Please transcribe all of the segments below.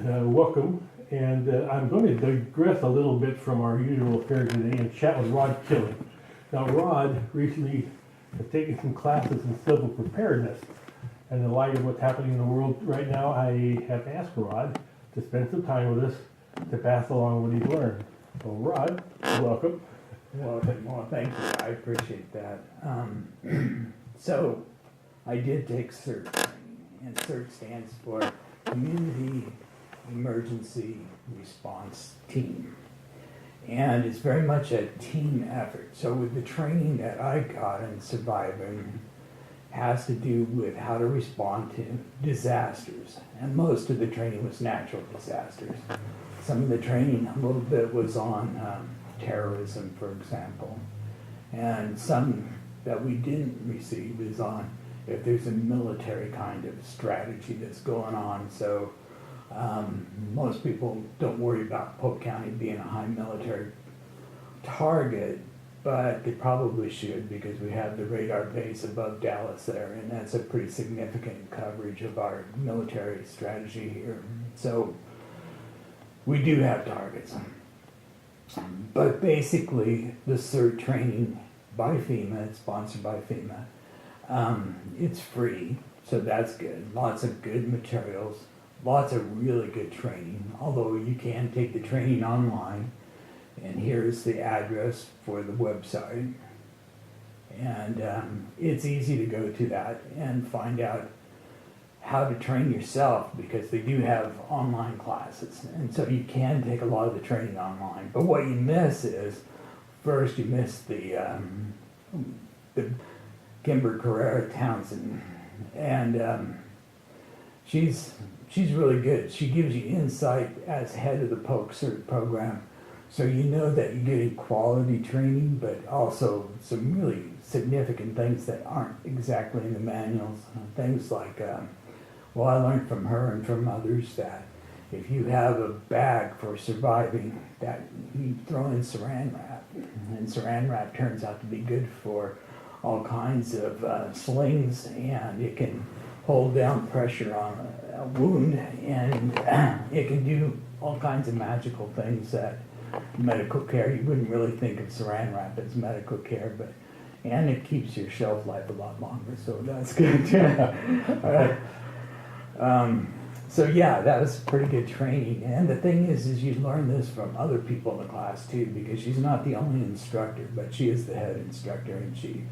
welcome. And I'm going to digress a little bit from our usual fare today and chat with Rod Killen. Now, Rod recently has taken some classes in civil preparedness. And in light of what's happening in the world right now, I have asked Rod to spend some time with us to pass along what he's learned. So, Rod, welcome. Well, thank you. I appreciate that. So, I did take CERT training, and CERT stands for Community Emergency Response Team. And it's very much a team effort. So with the training that I got in surviving has to do with how to respond to disasters. And most of the training was natural disasters. Some of the training, a little bit, was on terrorism, for example. And some that we didn't receive is on if there's a military kind of strategy that's going on. So most people don't worry about Polk County being a high military target, but they probably should, because we have the radar base above Dallas there, and that's a pretty significant coverage of our military strategy here. So we do have targets. But basically, the CERT training by FEMA, it's sponsored by FEMA, it's free, so that's good. Lots of good materials, lots of really good training, although you can take the training online. And here's the address for the website. And it's easy to go to that and find out how to train yourself, because they do have online classes. And so you can take a lot of the training online. But what you miss is, first you miss the Kimber Carrera Townsend. And she's really good. She gives you insight as head of the Polk CERT program. So you know that you're getting quality training, but also some really significant things that aren't exactly in the manuals. Things like, well, I learned from her and from others that if you have a bag for surviving, that you throw in saran wrap. And saran wrap turns out to be good for all kinds of slings, and it can hold down pressure on a wound, and it can do all kinds of magical things that medical care, you wouldn't really think of saran wrap as medical care, but and it keeps your shelf life a lot longer, so that's good. So yeah, that was pretty good training. And the thing is you learn this from other people in the class too, because she's not the only instructor, but she is the head instructor, and she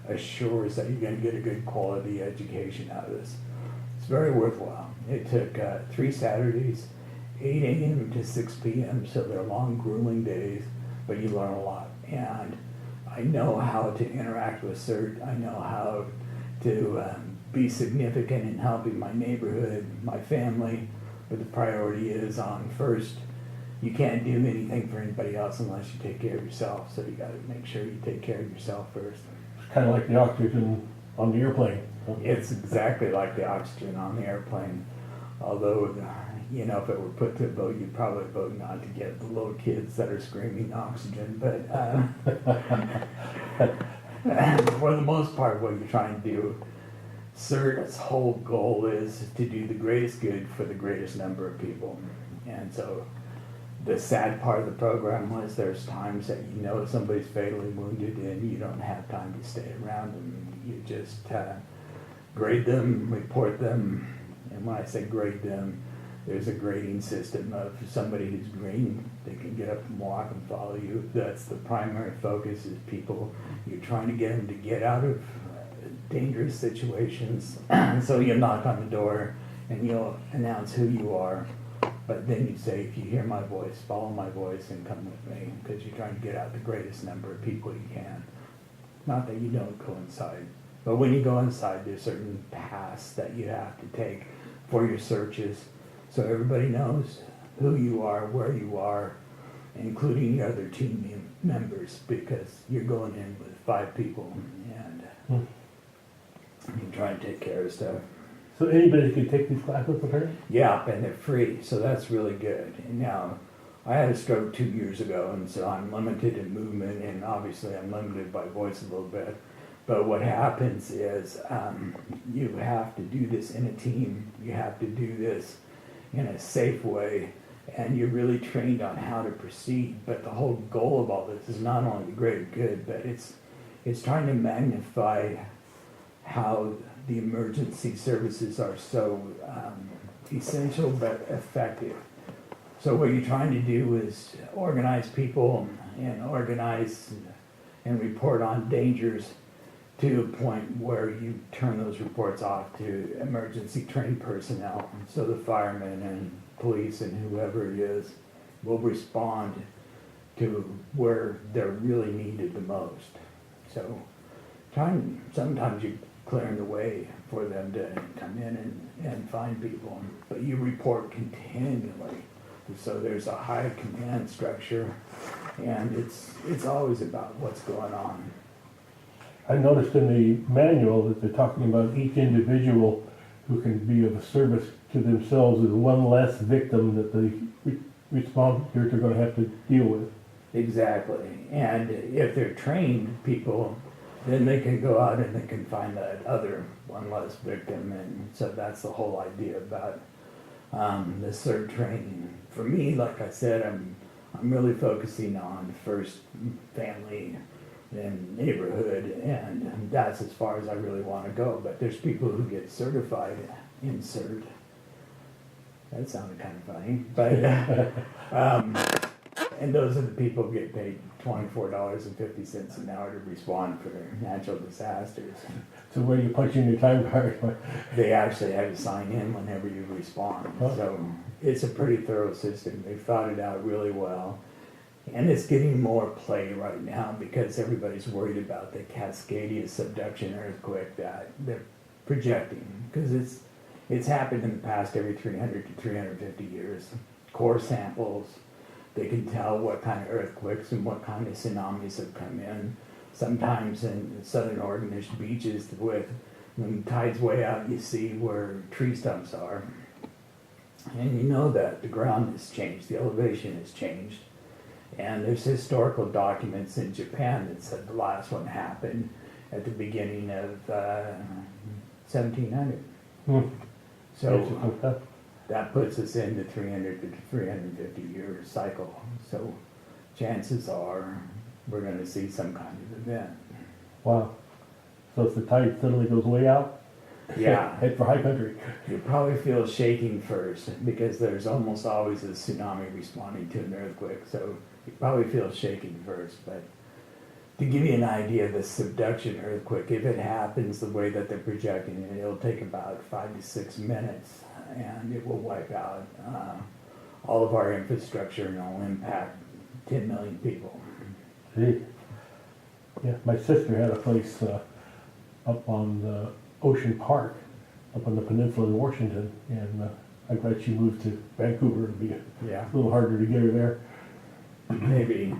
assures that you're going to get a good quality education out of this. It's very worthwhile. It took 3 Saturdays, 8 a.m. to 6 p.m., so they're long, grueling days, but you learn a lot. And I know how to interact with CERT. I know how to be significant in helping my neighborhood, my family, but the priority is on first, you can't do anything for anybody else unless you take care of yourself, so you got to make sure you take care of yourself first. It's kind of like the oxygen on the airplane. It's exactly like the oxygen on the airplane, although, you know, if it were put to a vote, you'd probably vote not to get the little kids that are screaming oxygen, but for the most part, what you're trying to do, CERT's whole goal is to do the greatest good for the greatest number of people. And so the sad part of the program was there's times that you know somebody's fatally wounded and you don't have time to stay around them. You just grade them, report them, and when I say grade them, there's a grading system of somebody who's green, they can get up and walk and follow you. That's the primary focus, is people, you're trying to get them to get out of dangerous situations. So you'll knock on the door and you'll announce who you are, but then you say, if you hear my voice, follow my voice and come with me, because you're trying to get out the greatest number of people you can. Not that you don't go inside, but when you go inside, there's certain paths that you have to take for your searches, so everybody knows who you are, where you are, including your other team members, because you're going in with 5 people, and you try and take care of stuff. So anybody can take these classes with her? Yeah, and they're free, so that's really good. And now, I had a stroke 2 years ago, and so I'm limited in movement, and obviously I'm limited by voice a little bit. But what happens is you have to do this in a team. You have to do this in a safe way, and you're really trained on how to proceed. But the whole goal of all this is not only the greater good, but it's trying to magnify how the emergency services are so essential but effective. So what you're trying to do is organize people and organize and report on dangers to a point where you turn those reports off to emergency trained personnel. So the firemen and police and whoever it is will respond to where they're really needed the most. So sometimes you're clearing the way for them to come in and find people, but you report continually. So there's a high command structure, and it's always about what's going on. I noticed in the manual that they're talking about each individual who can be of service to themselves is one less victim that the responders are going to have to deal with. Exactly. And if they're trained people, then they can go out and they can find that other one less victim. And so that's the whole idea about the CERT training. For me, like I said, I'm really focusing on first family and neighborhood, and that's as far as I really want to go. But there's people who get certified in CERT. That sounded kind of funny, but and those are the people who get paid $24.50 an hour to respond for natural disasters. So where you punch in your time card? They actually have to sign in whenever you respond. Huh. So it's a pretty thorough system. They thought it out really well. And it's getting more play right now because everybody's worried about the Cascadia subduction earthquake that they're projecting. Because it's happened in the past every 300 to 350 years. Core samples, they can tell what kind of earthquakes and what kind of tsunamis have come in. Sometimes in southern Oregon-ish beaches with, when the tide's way out, you see where tree stumps are. And you know that the ground has changed, the elevation has changed. And there's historical documents in Japan that said the last one happened at the beginning of 1700. So that puts us in the 300 to 350 year cycle. So chances are we're going to see some kind of event. Wow. So if the tide suddenly goes way out, Yeah. head for high country. You probably feel shaking first because there's almost always a tsunami responding to an earthquake. So you probably feel shaking first. But to give you an idea of the subduction earthquake, if it happens the way that they're projecting it, it'll take about 5 to 6 minutes and it will wipe out all of our infrastructure and it'll impact 10 million people. Gee. Yeah, my sister had a place up on the Ocean Park, up on the peninsula in Washington, and I'm glad she moved to Vancouver. It'd be Yeah. a little harder to get her there. Maybe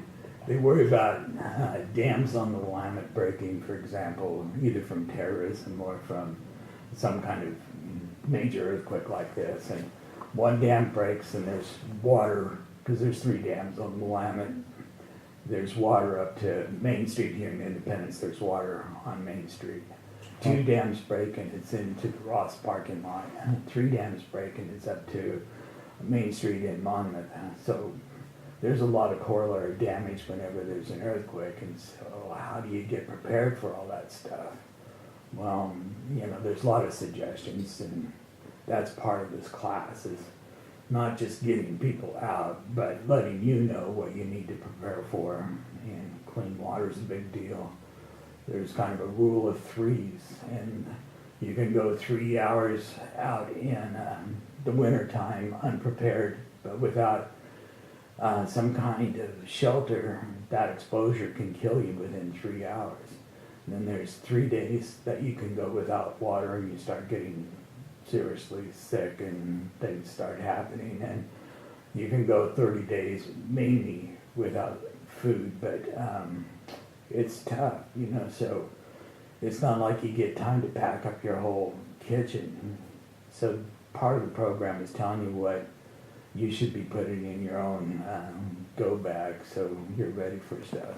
they worry about dams on the Willamette breaking, for example, either from terrorism or from some kind of major earthquake like this. And one dam breaks and there's water, because there's 3 dams on the Willamette. There's water up to Main Street here in Independence. There's water on Main Street. 2 dams break and it's into the Ross parking lot. 3 dams break and it's up to Main Street in Monmouth. So there's a lot of corollary damage whenever there's an earthquake. And so how do you get prepared for all that stuff? Well, there's a lot of suggestions, and that's part of this class, is not just getting people out, but letting you know what you need to prepare for. And clean water is a big deal. There's kind of a rule of 3s, and you can go 3 hours out in the winter time unprepared, but without some kind of shelter, that exposure can kill you within 3 hours. And then there's 3 days that you can go without water and you start getting seriously sick and things start happening. And you can go 30 days mainly without food, but it's tough, so it's not like you get time to pack up your whole kitchen. So part of the program is telling you what you should be putting in your own go bag so you're ready for stuff.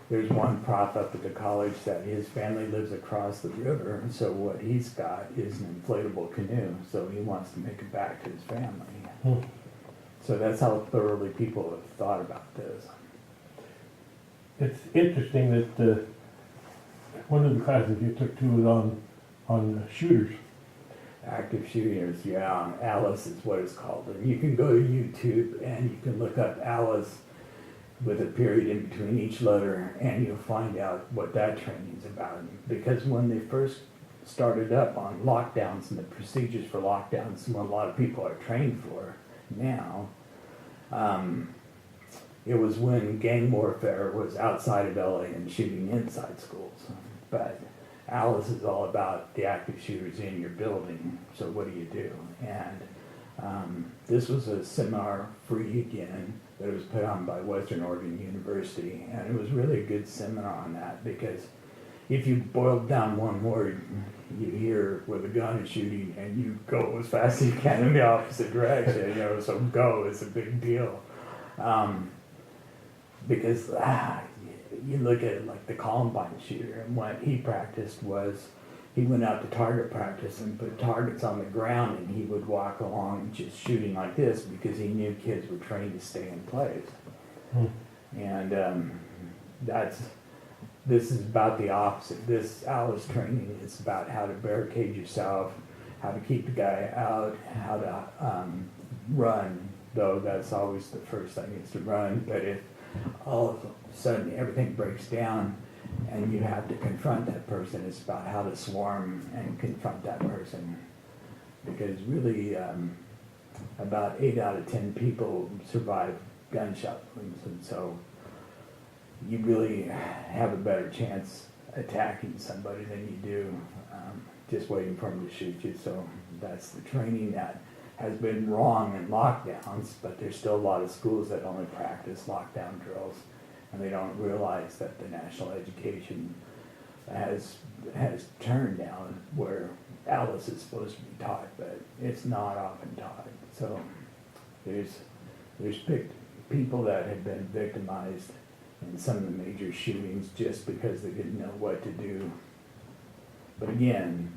There's one prof up at the college that his family lives across the river, so what he's got is an inflatable canoe, so he wants to make it back to his family. So that's how thoroughly people have thought about this. It's interesting that one of the classes you took too was on shooters. Active shooters, yeah, Alice is what it's called. And you can go to YouTube and you can look up Alice with a period in between each letter, and you'll find out what that training's about. Because when they first started up on lockdowns and the procedures for lockdowns, what a lot of people are trained for now, it was when gang warfare was outside of LA and shooting inside schools. But Alice is all about the active shooters in your building, so what do you do? And this was a seminar, free again, that was put on by Western Oregon University, and it was really a good seminar on that, because if you boiled down one word, you hear where the gun is shooting and you go as fast as you can in the opposite direction, you know, so go is a big deal. Because you look at it like the Columbine shooter, and what he practiced was he went out to target practice and put targets on the ground, and he would walk along just shooting like this because he knew kids were trained to stay in place. And this is about the opposite. This Alice training is about how to barricade yourself, how to keep the guy out, how to run, though that's always the first thing is to run. But if all of a sudden everything breaks down and you have to confront that person, it's about how to swarm and confront that person. Because really, about 8 out of 10 people survive gunshot wounds, and so you really have a better chance attacking somebody than you do just waiting for them to shoot you. So that's the training that has been wrong in lockdowns, but there's still a lot of schools that only practice lockdown drills, and they don't realize that the national education has turned down where Alice is supposed to be taught, but it's not often taught. So there's people that have been victimized in some of the major shootings just because they didn't know what to do. But again,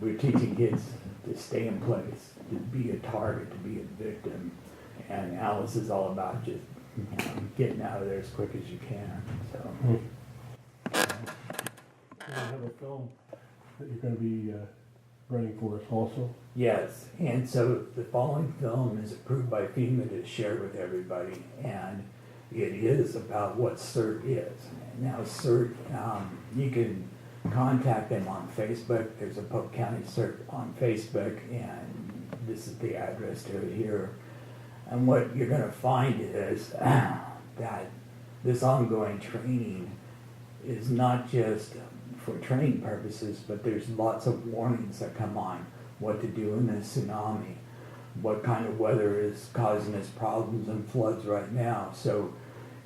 we're teaching kids to stay in place, to be a target, to be a victim, and Alice is all about just getting out of there as quick as you can. So. You have a film that you're going to be running for us also? Yes, and so the following film is approved by FEMA to share with everybody, and it is about what CERT is. Now CERT, you can contact them on Facebook. There's a Polk County CERT on Facebook, and this is the address to it here. And what you're going to find is that this ongoing training is not just for training purposes, but there's lots of warnings that come on what to do in a tsunami, what kind of weather is causing us problems and floods right now. So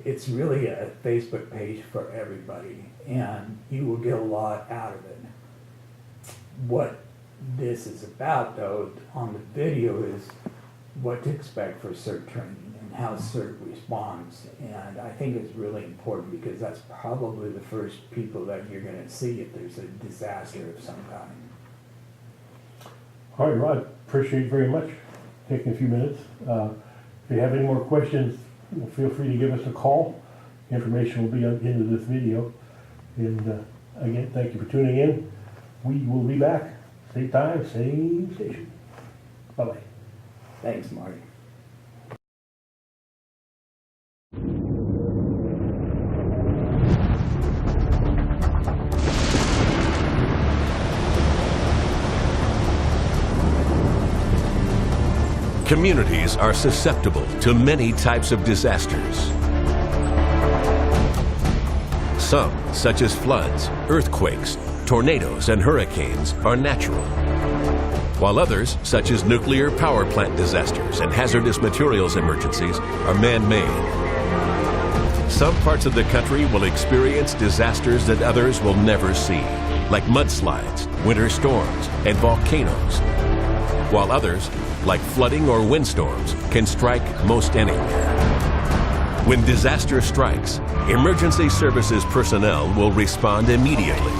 it's really a Facebook page for everybody, and you will get a lot out of it. What this is about, though, on the video is what to expect for CERT training and how CERT responds. And I think it's really important because that's probably the first people that you're going to see if there's a disaster of some kind. All right, Rod, appreciate it very much taking a few minutes. If you have any more questions, feel free to give us a call. Information will be on the end of this video. And again, thank you for tuning in. We will be back. Same time, same station. Bye-bye. Thanks, Marty. Communities are susceptible to many types of disasters. Some, such as floods, earthquakes, tornadoes, and hurricanes, are natural, while others, such as nuclear power plant disasters and hazardous materials emergencies, are man-made. Some parts of the country will experience disasters that others will never see, like mudslides, winter storms, and volcanoes, while others, like flooding or windstorms, can strike most anywhere. When disaster strikes, emergency services personnel will respond immediately.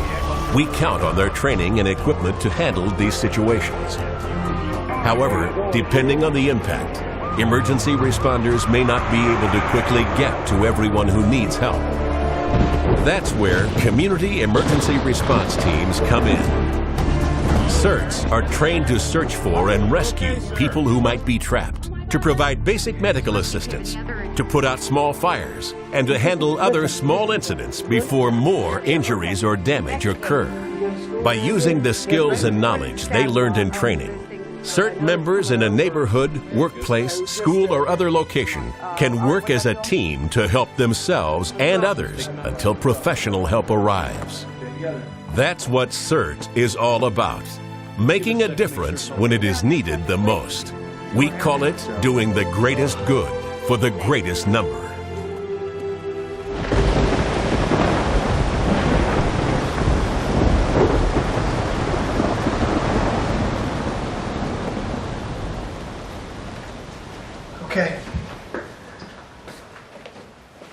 We count on their training and equipment to handle these situations. However, depending on the impact, emergency responders may not be able to quickly get to everyone who needs help. That's where community emergency response teams come in. CERTs are trained to search for and rescue people who might be trapped, to provide basic medical assistance, to put out small fires, and to handle other small incidents before more injuries or damage occur. By using the skills and knowledge they learned in training, CERT members in a neighborhood, workplace, school, or other location can work as a team to help themselves and others until professional help arrives. That's what CERT is all about, making a difference when it is needed the most. We call it doing the greatest good for the greatest number. Okay.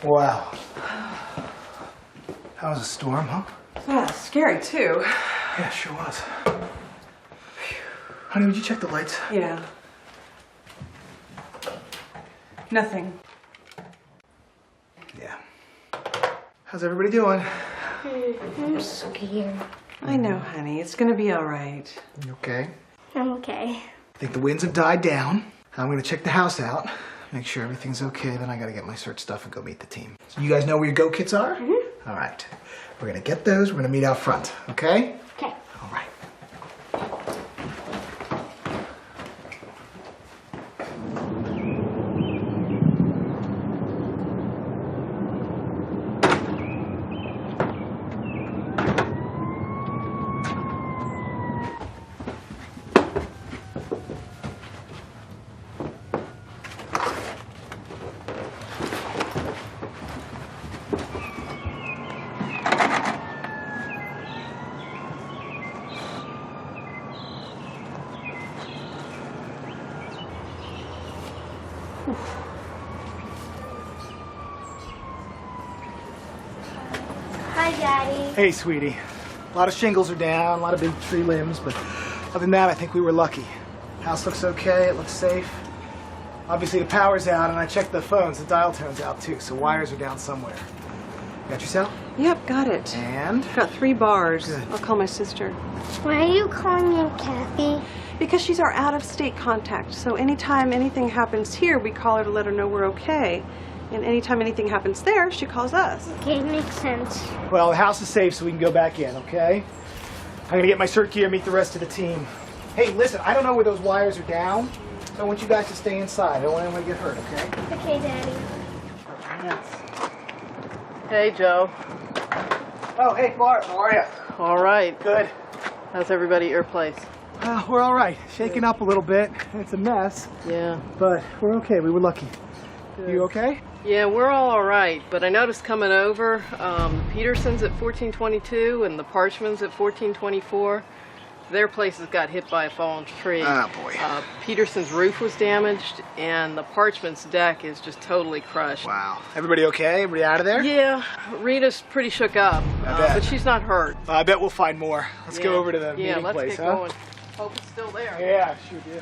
Wow. That was a storm, huh? Yeah, scary too. Yeah, sure was. Honey, would you check the lights? Yeah. Nothing. Yeah. How's everybody doing? I'm scared. I know, honey. It's gonna be all right. You okay? I'm okay. I think the winds have died down. I'm gonna check the house out, make sure everything's okay, then I gotta get my search stuff and go meet the team. So you guys know where your go kits are? Mm-hmm. All right. We're gonna get those, we're gonna meet out front, okay? Okay. All right. Hi, Daddy. Hey, sweetie. A lot of shingles are down, a lot of big tree limbs, but other than that, I think we were lucky. House looks okay, it looks safe. Obviously the power's out, and I checked the phones, the dial tone's out too, so wires are down somewhere. Got your cell? Yep, got it. And? Got 3 bars. Good. I'll call my sister. Why are you calling me Kathy? Because she's our out-of-state contact, so anytime anything happens here, we call her to let her know we're okay. And anytime anything happens there, she calls us. Okay, makes sense. Well, the house is safe, so we can go back in, okay? I'm gonna get my CERT gear, meet the rest of the team. Hey, listen, I don't know where those wires are down, so I want you guys to stay inside. I don't want anyone to get hurt, okay? Okay, Daddy. Hey, Joe. Oh, hey, Bart, how are you? All right. Good. How's everybody at your place? We're all right. Shaken up a little bit. It's a mess, Yeah. but we're okay. We were lucky. You okay? Yeah, we're all right, but I noticed coming over, Peterson's at 1422 and the Parchman's at 1424. Their places got hit by a fallen tree. Ah, boy. Peterson's roof was damaged, and the Parchman's deck is just totally crushed. Wow. Everybody okay? Everybody out of there? Yeah, Rita's pretty shook up, bet. but she's not hurt. I bet we'll find more. Let's go Yeah. over to the Yeah, meeting let's place, get huh? going. Hope it's still there. Yeah, sure do.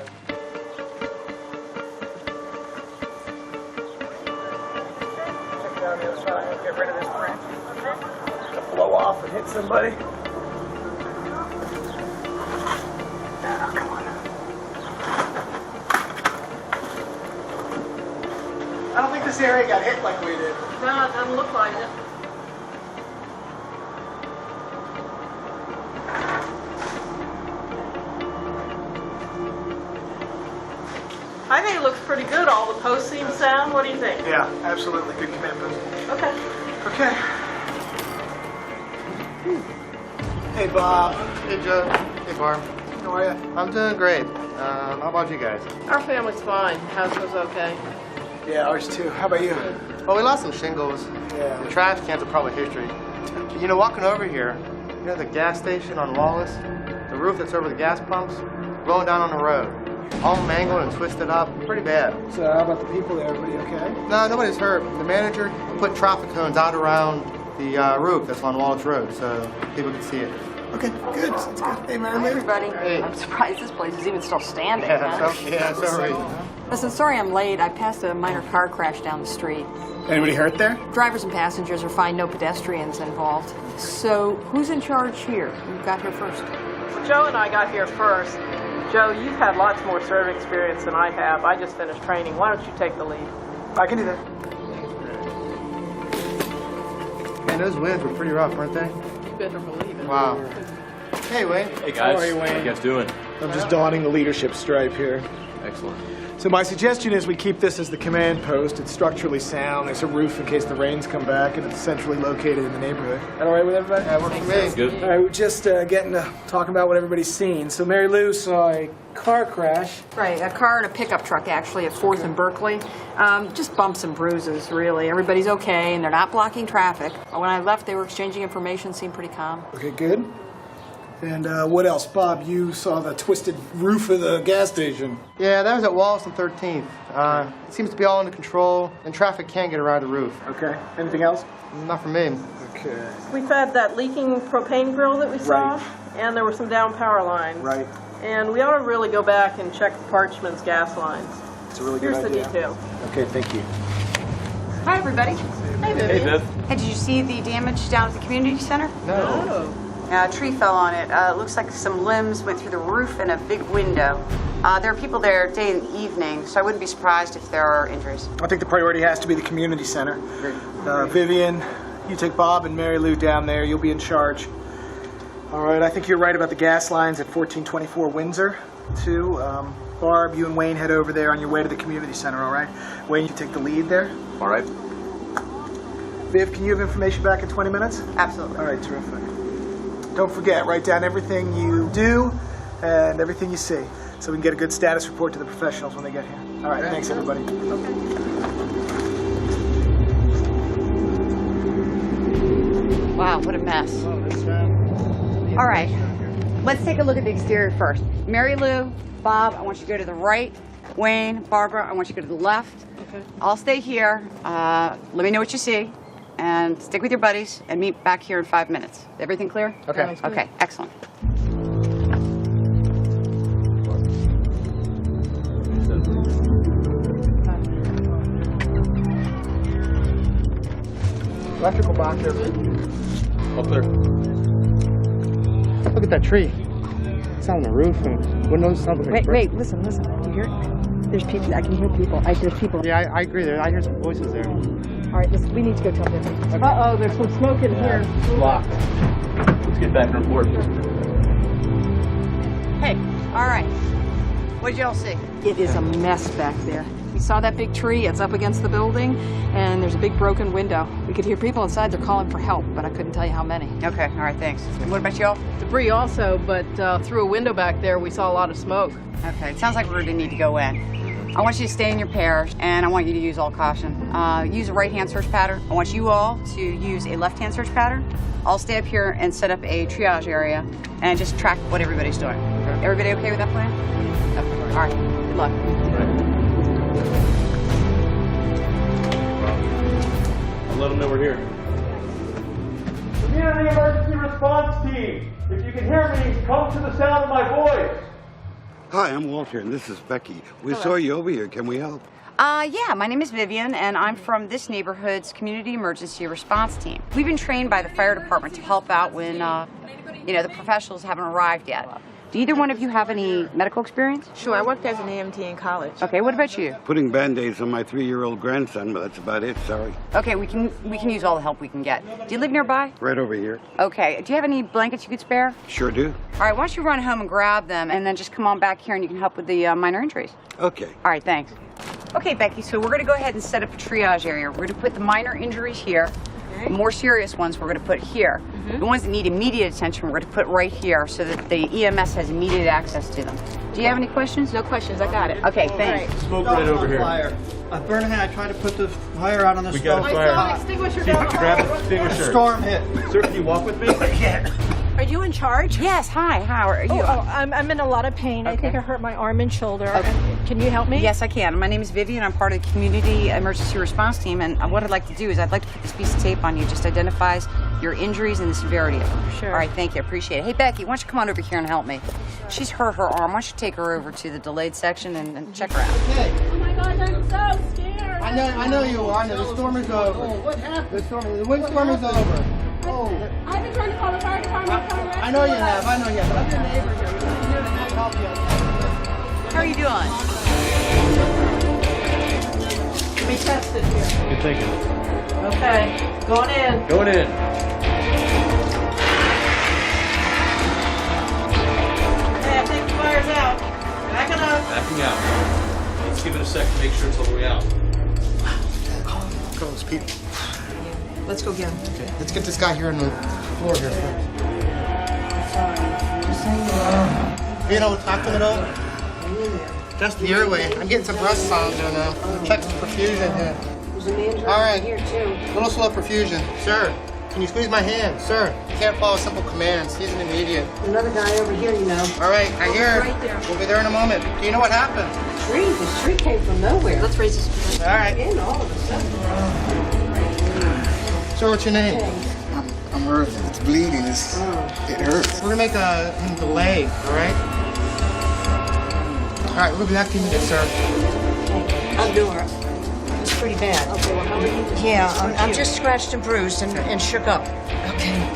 Check down the other side. Get rid of this branch. Blow off and hit somebody. Ah, come on. I don't think this area got hit like we did. No, it doesn't look like it. I think it looks pretty good. All the posts seem sound. What do you think? Yeah, absolutely. Good command post. Okay. Okay. Hey, Bob. Hey, Joe. Hey, Barb. How are you? I'm doing great. How about you guys? Our family's fine. House was okay. Yeah, ours too. How about you? Well, we lost some shingles. Yeah. The trash cans are probably history. You know, walking over here, you know the gas station on Wallace? The roof that's over the gas pumps? Blowing down on the road. All mangled and twisted up. Pretty bad. So how about the people there? Everybody okay? No, nobody's hurt. The manager put traffic cones out around the roof that's on Wallace Road so people can see it. Okay, good. That's good. Hey, Mary. Hi, everybody. Hey. I'm surprised this place is even still standing. Yeah, huh? so right. Listen, sorry I'm late. I passed a minor car crash down the street. Anybody hurt there? Drivers and passengers are fine, no pedestrians involved. So, who's in charge here? Who got here first? Joe and I got here first. Joe, you've had lots more CERT experience than I have. I just finished training. Why don't you take the lead? I can do that. Man, those winds were pretty rough, weren't they? You better believe it. Wow. Hey, Wayne. Hey guys, How are you, Wayne? how you guys doing? I'm just donning the leadership stripe here. Excellent. So my suggestion is we keep this as the command post. It's structurally sound. There's a roof in case the rains come back, and it's centrally located in the neighborhood. That all right with everybody? That worked for me. Good. All right, we're just getting to talking about what everybody's seen. So Mary Lou saw a car crash. Right, a car and a pickup truck actually at 4th and Berkeley. Just bumps and bruises, really. Everybody's okay, and they're not blocking traffic. When I left, they were exchanging information, seemed pretty calm. Okay, good. And what else? Bob, you saw the twisted roof of the gas station. Yeah, that was at Wallace and 13th. It seems to be all under control, and traffic can't get around the roof. Okay. Anything else? Not for me. Okay. We've had that leaking propane grill that we saw, Right. and there were some down power lines. Right. And we ought to really go back and check the Parchman's gas lines. It's a really good Here's idea. the detail. Okay, thank you. Hi, everybody. Hey, Hey Viv. Hey, did you see the damage down at the community center? No. A tree fell on it. Looks like some limbs went through the roof and a big window. There are people there day and evening, so I wouldn't be surprised if there are injuries. I think the priority has to be the community center. Vivian, you take Bob and Mary Lou down there. You'll be in charge. All right, I think you're right about the gas lines at 1424 Windsor, too. Barb, you and Wayne head over there on your way to the community center, all right? Wayne, you take the lead there. All right. Viv, can you have information back in 20 minutes? Absolutely. All right, terrific. Don't forget, write down everything you do and everything you see so we can get a good status report to the professionals when they get here. All right, thanks, everybody. Wow, what a mess. All right, let's take a look at the exterior first. Mary Lou, Bob, I want you to go to the right. Wayne, Barbara, I want you to go to the left. Okay. I'll stay here. Let me know what you see. And stick with your buddies and meet back here in 5 minutes. Everything clear? Okay. Okay, excellent. Electrical box there. All clear. Look at that tree. It's on the roof, and windows sound like Wait, listen. You hear it? There's people. I can hear people. There's people. Yeah, I agree. I hear some voices there. All right, listen, we need to go tell them. Uh-oh, there's some smoke in here. Locked. Let's get back and report. Hey, all right. What did y'all see? It is a mess back there. We saw that big tree, it's up against the building, and there's a big broken window. We could hear people inside, they're calling for help, but I couldn't tell you how many. Okay, all right, thanks. And what about y'all? Debris also, but through a window back there, we saw a lot of smoke. Okay, it sounds like we're gonna need to go in. I want you to stay in your pairs, and I want you to use all caution. Use a right-hand search pattern. I want you all to use a left-hand search pattern. I'll stay up here and set up a triage area and just track what everybody's doing. Okay. Everybody okay with that plan? Okay. All right, good luck. I'll let them know we're here. Community Emergency Response Team, if you can hear me, come to the sound of my voice. Hi, I'm Walter, and this is Becky. We saw you over here. Can we help? Yeah, my name is Vivian, and I'm from this neighborhood's community emergency response team. We've been trained by the fire department to help out when, the professionals haven't arrived yet. Do either one of you have any medical experience? Sure, I worked as an EMT in college. Okay, what about you? Putting Band-Aids on my 3-year-old grandson, but that's about it. Sorry. Okay, we can use all the help we can get. Do you live nearby? Right over here. Okay, do you have any blankets you could spare? Sure do. All right, why don't you run home and grab them, and then just come on back here and you can help with the minor injuries. Okay. All right, thanks. Okay, Becky, so we're going to go ahead and set up a triage area. We're going to put the minor injuries here. The more serious ones we're going to put here. The ones that need immediate attention we're going to put right here so that the EMS has immediate access to them. Do you have any questions? No questions, I got it. Okay, thanks. Smoke right over here. Fire. Burning hand, I tried to put the fire out on the We stove. got a fire. I saw an extinguisher down the Grab hall. the extinguisher. Storm hit. Sir, can you walk with me? I can't. Are you in charge? Yes, hi, how are you? I'm in a lot of pain. I think I hurt my arm and shoulder. Can you help me? Yes, I can. My name is Vivian. I'm part of the community emergency response team, and what I'd like to do is I'd like to put this piece of tape on you. Just identifies your injuries and the severity of them. Sure. All right, thank you. Appreciate it. Hey, Becky, why don't you come on over here and help me? She's hurt her arm. Why don't you take her over to the delayed section and check her out? Okay. gosh, I'm so scared. I know you are. I know the storm is over. Oh, what happened? The windstorm is over. Oh. I've been trying to call the fire department. I know you have. But I'm your neighbor here. I'm here to help you. How are you doing? Let me test it here. Good thinking. Okay, going in. Going in. Okay, I think the fire's out. Backing up. Backing out. Let's give it a sec to make sure it's all the way out. Call those people. Let's go get him. Okay, let's get this guy here on the floor here first. You know, talk to him at all? Just the airway. I'm getting some breath sounds here now. Check some perfusion here. All right. Here too. Little slow perfusion. Sir, can you squeeze my hand? Sir, you can't follow simple commands. He's an immediate. Another guy over here, you know. All right, I hear. Right there. We'll be there in a moment. Do you know what happened? The tree came from nowhere. Let's raise this. All right. In all of a sudden. Sir, what's your name? I'm hurt. It's bleeding. It hurts. We're gonna make a delay, all right? All right, we'll be back to you in a minute, sir. I'm Dora. It's pretty bad. Okay, well, how are you? Yeah, I'm just scratched and bruised and shook up.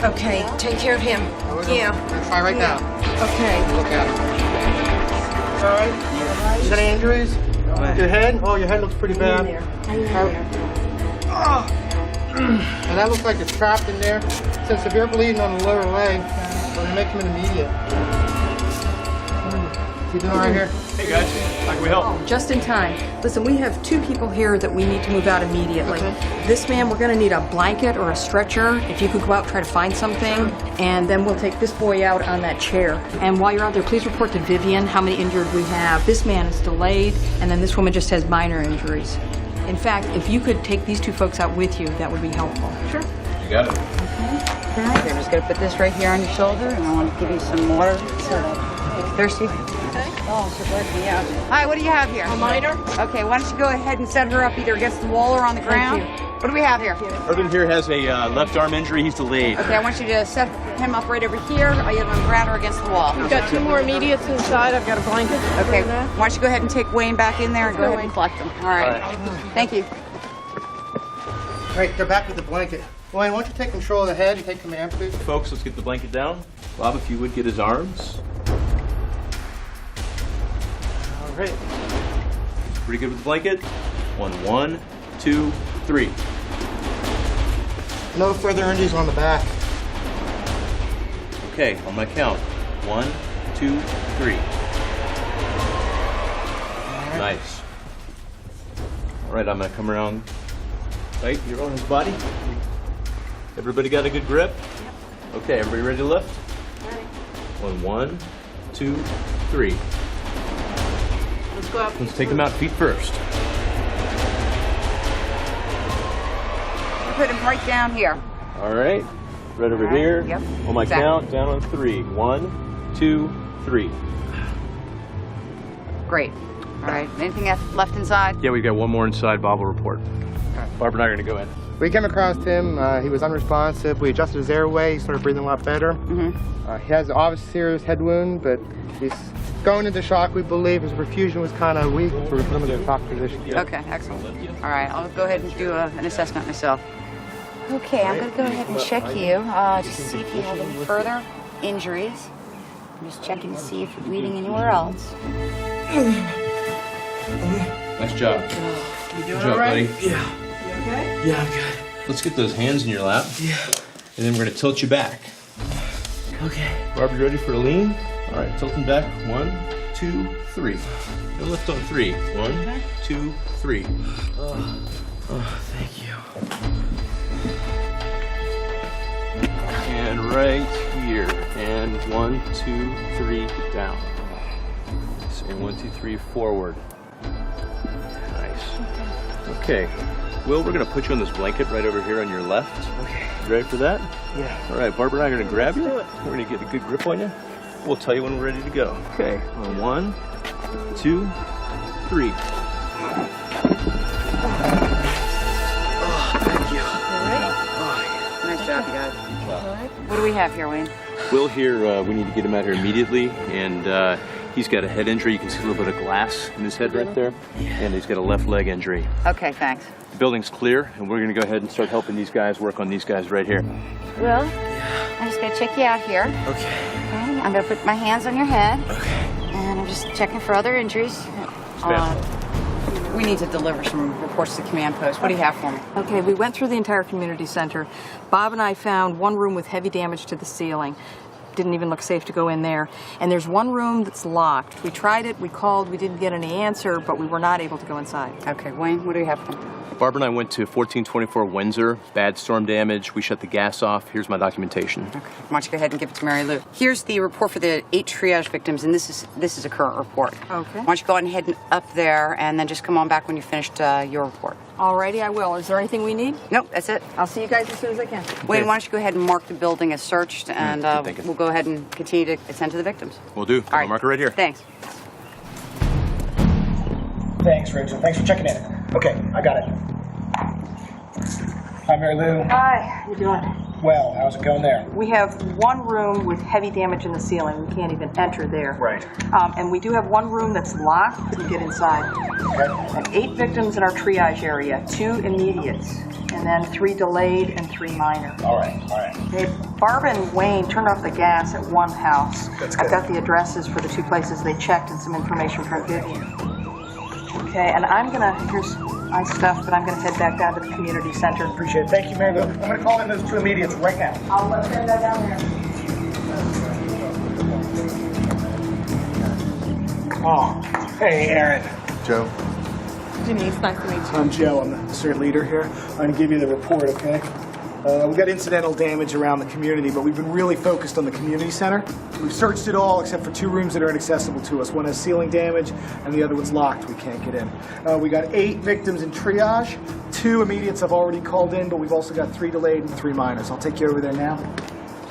Okay, take care of him. Yeah. We're gonna try right now. Okay. Look at him. All right? You got any injuries? Your head? Oh, your head looks pretty bad. And that looks like it's trapped in there. It says severe bleeding on the lower leg. We're gonna make him an immediate. You doing all right here? Hey guys, how can we help? Just in time. Listen, we have 2 people here that we need to move out immediately. This man, we're gonna need a blanket or a stretcher. If you could go out and try to find something, and then we'll take this boy out on that chair. And while you're out there, please report to Vivian how many injured we have. This man is delayed, and then this woman just has minor injuries. In fact, if you could take these 2 folks out with you, that would be helpful. Sure. You got it. Okay, I'm just gonna put this right here on your shoulder, and I want to give you some water. Thirsty? Oh, so glad to be out. Hi, what do you have here? A minor? Okay, why don't you go ahead and set her up either against the wall or on the ground? What do we have here? Irvin here has a left arm injury. He's delayed. Okay, I want you to set him up right over here, either on the ground or against the wall. We've got 2 more immediates inside. I've got a blanket. Okay, why don't you go ahead and take Wayne back in there and go ahead and collect them. All right. Thank you. All right, they're back with the blanket. Wayne, why don't you take control of the head and take command, please? Folks, let's get the blanket down. Bob, if you would get his arms. All right. Pretty good with the blanket. 1, 2, 3. No further injuries on the back. Okay, on my count. 1, 2, 3. Nice. All right, I'm gonna come around. Right, you're on his body. Everybody got a good grip? Okay, everybody ready to lift? Ready. 1, 2, 3. Let's go out. Let's take them out feet first. Put him right down here. All right, right over here. Yep. On my Exactly. count, down on 3. 1, 2, 3. Great. All right, anything left inside? Yeah, we got one more inside. Bob will report. Barbara and I are gonna go in. We came across him. He was unresponsive. We adjusted his airway. He started breathing a lot better. He has an obvious serious head wound, but he's going into shock, we believe. His perfusion was kind of weak. So we put him in a shock position. Okay, excellent. All right, I'll go ahead and do an assessment myself. Okay, I'm going to go ahead and check you, just to see if you have any further injuries. I'm just checking to see if you're bleeding anywhere else. Nice job. You doing Good job, all right? buddy. You okay? Yeah, I'm good. Let's get those hands in your lap. Yeah. And then we're gonna tilt you back. Okay. Barbara, you ready for a lean? All right, tilting back. 1, 2, 3. And lift on 3. 1, 2, 3. Oh, thank you. And right here. And 1, 2, 3, down. And 1, 2, 3, forward. Nice. Okay. Will, we're gonna put you on this blanket right over here on your left. Okay. You ready for that? Yeah. All right, Barbara and I are gonna grab you. We're gonna get a good grip on you. We'll tell you when we're ready to go. Okay. On 1, 2, 3. Oh, thank you. Nice job, you guys. What do we have here, Wayne? Will here, we need to get him out here immediately, and He's got a head injury. You can see a little bit of glass in his head right there. And he's got a left leg injury. Okay, thanks. The building's clear, and we're going to go ahead and start helping these guys work on these guys right here. Will, I'm just going to check you out here. Okay. Okay, I'm going to put my hands on your head. Okay. And I'm just checking for other injuries. We need to deliver some reports to the command post. What do you have for me? Okay, we went through the entire community center. Bob and I found one room with heavy damage to the ceiling. Didn't even look safe to go in there. And there's one room that's locked. We tried it, we called, we didn't get any answer, but we were not able to go inside. Okay, Wayne, what do you have for me? Barbara and I went to 1424 Windsor. Bad storm damage. We shut the gas off. Here's my documentation. Okay. Why don't you go ahead and give it to Mary Lou? Here's the report for the 8 triage victims, and this is a current report. Okay. Why don't you go ahead and up there, and then just come on back when you finished your report. Alrighty, I will. Is there anything we need? Nope, that's it. I'll see you guys as soon as I can. Wayne, why don't you go ahead and mark the building as searched, and we'll go ahead and continue to attend to the victims. We'll do. All right. Mark it right here. Thanks. Thanks, Rachel. Thanks for checking in. Okay, I got it. Hi, Mary Lou. Hi, how you doing? Well, how's it going there? We have one room with heavy damage in the ceiling. We can't even enter there. Right. And we do have one room that's locked. Couldn't get inside. Okay. And 8 victims in our triage area, 2 immediates, and then 3 delayed and 3 minor. All right, all right. Okay, Barb and Wayne turned off the gas at one house. That's good. I've got the addresses for the 2 places they checked and some information from Vivian. Okay, and here's my stuff, but I'm gonna head back down to the community center. Appreciate it. Thank you, Mary Lou. I'm gonna call in those 2 immediates right now. I'll send that down there. Oh, hey, Aaron. Joe. Denise, nice to meet you. I'm Joe. I'm the CERT leader here. I'm going to give you the report, okay? We've got incidental damage around the community, but we've been really focused on the community center. We've searched it all except for 2 rooms that are inaccessible to us. One has ceiling damage, and the other one's locked. We can't get in. We got 8 victims in triage. 2 immediates I've already called in, but we've also got 3 delayed and 3 minors. I'll take you over there now.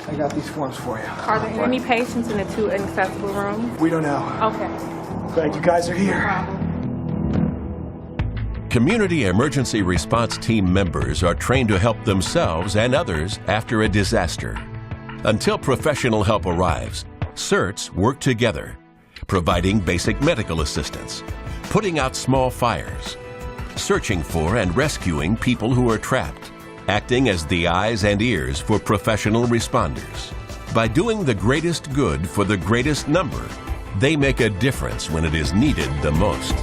I got these forms for you. Are there any patients in the 2 inaccessible rooms? We don't know. Okay. Glad you guys are here. Community emergency response team members are trained to help themselves and others after a disaster. Until professional help arrives, CERTs work together, providing basic medical assistance, putting out small fires, searching for and rescuing people who are trapped, acting as the eyes and ears for professional responders. By doing the greatest good for the greatest number, they make a difference when it is needed the most.